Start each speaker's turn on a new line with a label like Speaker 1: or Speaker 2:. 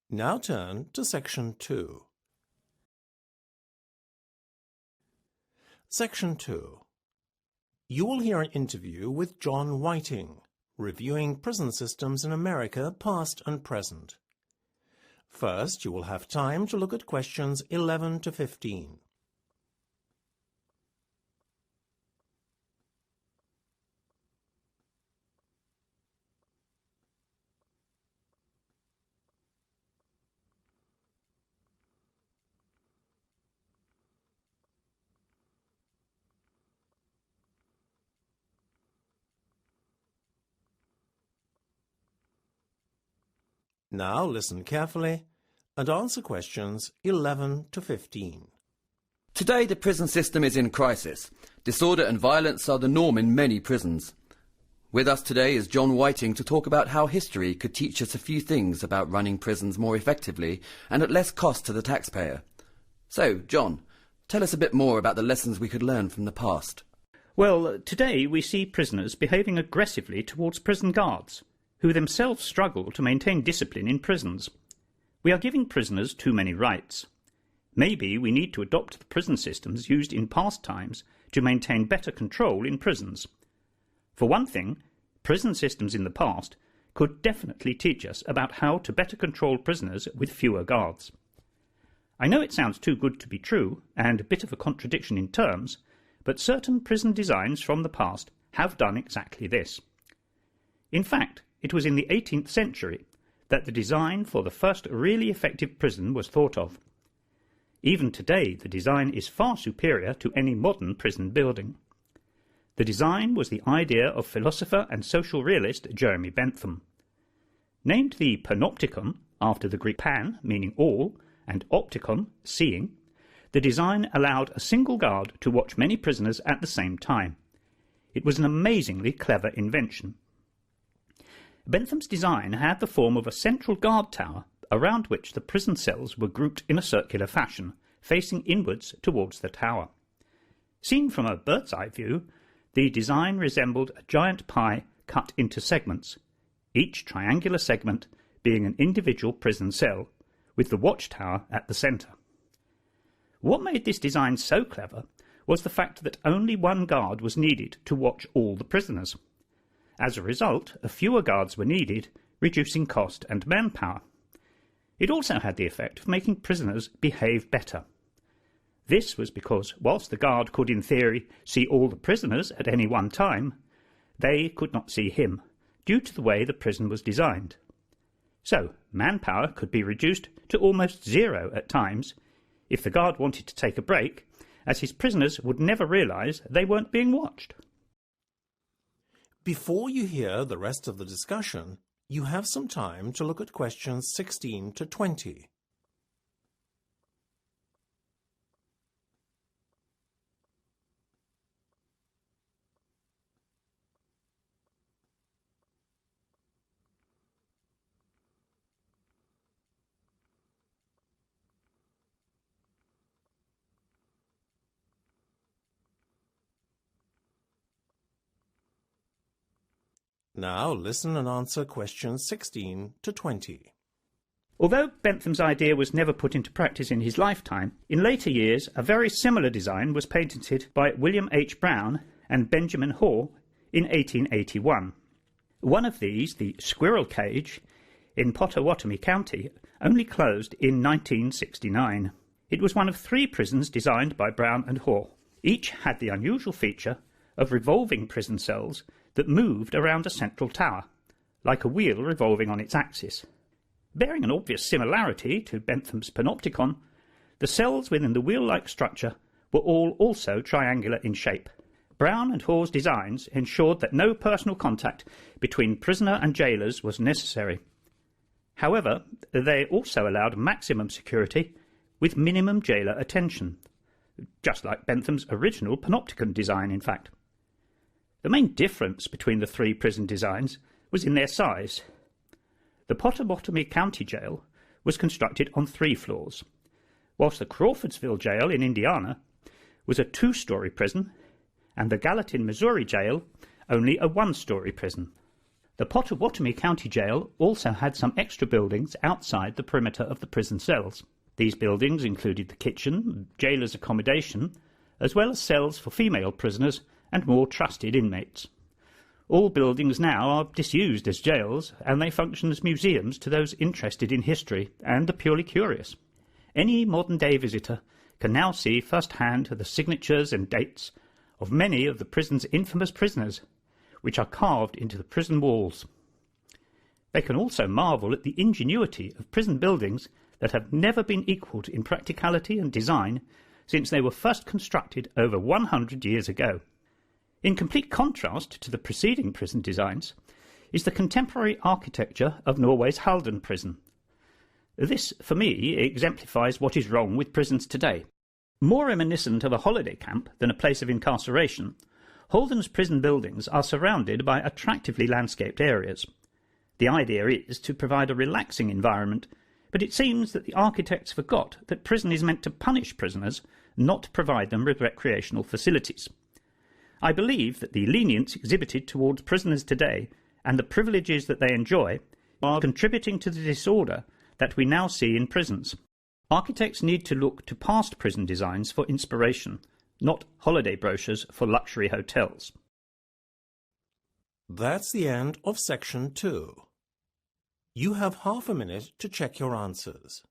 Speaker 1: Now turn to Section 2. Section 2. You will hear an interview with John Whiting, reviewing prison systems in America, past and present. First, you will have time to look at questions 11 to 15. Now listen carefully and answer questions 11 to 15.
Speaker 2: Today the prison system is in crisis. Disorder and violence are the norm in many prisons. With us today is John Whiting to talk about how history could teach us a few things about running prisons more effectively and at less cost to the taxpayer. So, John, tell us a bit more about the lessons we could learn from the past.
Speaker 3: Well, today we see prisoners behaving aggressively towards prison guards, who themselves struggle to maintain discipline in prisons. We are giving prisoners too many rights. Maybe we need to adopt the prison systems used in past times to maintain better control in prisons. For one thing, prison systems in the past could definitely teach us about how to better control prisoners with fewer guards. I know it sounds too good to be true and a bit of a contradiction in terms, but certain prison designs from the past have done exactly this. In fact, it was in the 18th century that the design for the first really effective prison was thought of. Even today, the design is far superior to any modern prison building. The design was the idea of philosopher and social realist Jeremy Bentham. Named the Panopticon, after the Greek pan, meaning all, and opticon, seeing, the design allowed a single guard to watch many prisoners at the same time. It was an amazingly clever invention. Bentham's design had the form of a central guard tower around which the prison cells were grouped in a circular fashion, facing inwards towards the tower. Seen from a bird's-eye view, the design resembled a giant pie cut into segments, each triangular segment being an individual prison cell, with the watchtower at the centre. What made this design so clever was the fact that only one guard was needed to watch all the prisoners. As a result, fewer guards were needed, reducing cost and manpower. It also had the effect of making prisoners behave better. This was because, whilst the guard could in theory see all the prisoners at any one time, they could not see him, due to the way the prison was designed. So, manpower could be reduced to almost zero at times if the guard wanted to take a break, as his prisoners would never realise they weren't being watched.
Speaker 1: Before you hear the rest of the discussion, you have some time to look at questions 16 to 20. Now listen and answer questions 16 to 20.
Speaker 3: Although Bentham's idea was never put into practice in his lifetime, in later years a very similar design was patented by William H. Brown and Benjamin Hall in 1881. One of these, the Squirrel Cage, in Pottawatomie County, only closed in 1969. It was one of 3 prisons designed by Brown and Hall. Each had the unusual feature of revolving prison cells that moved around a central tower, like a wheel revolving on its axis. Bearing an obvious similarity to Bentham's Panopticon, the cells within the wheel-like structure were all also triangular in shape. Brown and Hall's designs ensured that no personal contact between prisoner and jailers was necessary. However, they also allowed maximum security with minimum jailer attention, just like Bentham's original Panopticon design, in fact. The main difference between the 3 prison designs was in their size. The Pottawatomie County Jail was constructed on 3 floors, whilst the Crawfordsville Jail in Indiana was a 2-story prison, and the Gallatin, Missouri Jail only a 1-story prison. The Potawatomi County Jail also had some extra buildings outside the perimeter of the prison cells. These buildings included the kitchen, jailer's accommodation, as well as cells for female prisoners and more trusted inmates. All buildings now are disused as jails, and they function as museums to those interested in history and the purely curious. Any modern-day visitor can now see firsthand the signatures and dates of many of the prison's infamous prisoners, which are carved into the prison walls. They can also marvel at the ingenuity of prison buildings that have never been equalled in practicality and design since they were first constructed over 100 years ago. In complete contrast to the preceding prison designs is the contemporary architecture of Norway's Halden prison. This, for me, exemplifies what is wrong with prisons today. More reminiscent of a holiday camp than a place of incarceration, Halden's prison buildings are surrounded by attractively landscaped areas. The idea is to provide a relaxing environment, but it seems that the architects forgot that prison is meant to punish prisoners, not provide them with recreational facilities. I believe that the lenience exhibited towards prisoners today and the privileges that they enjoy are contributing to the disorder that we now see in prisons. Architects need to look to past prison designs for inspiration, not holiday brochures for luxury hotels.
Speaker 1: That's the end of section 2. You have half a minute to check your answers.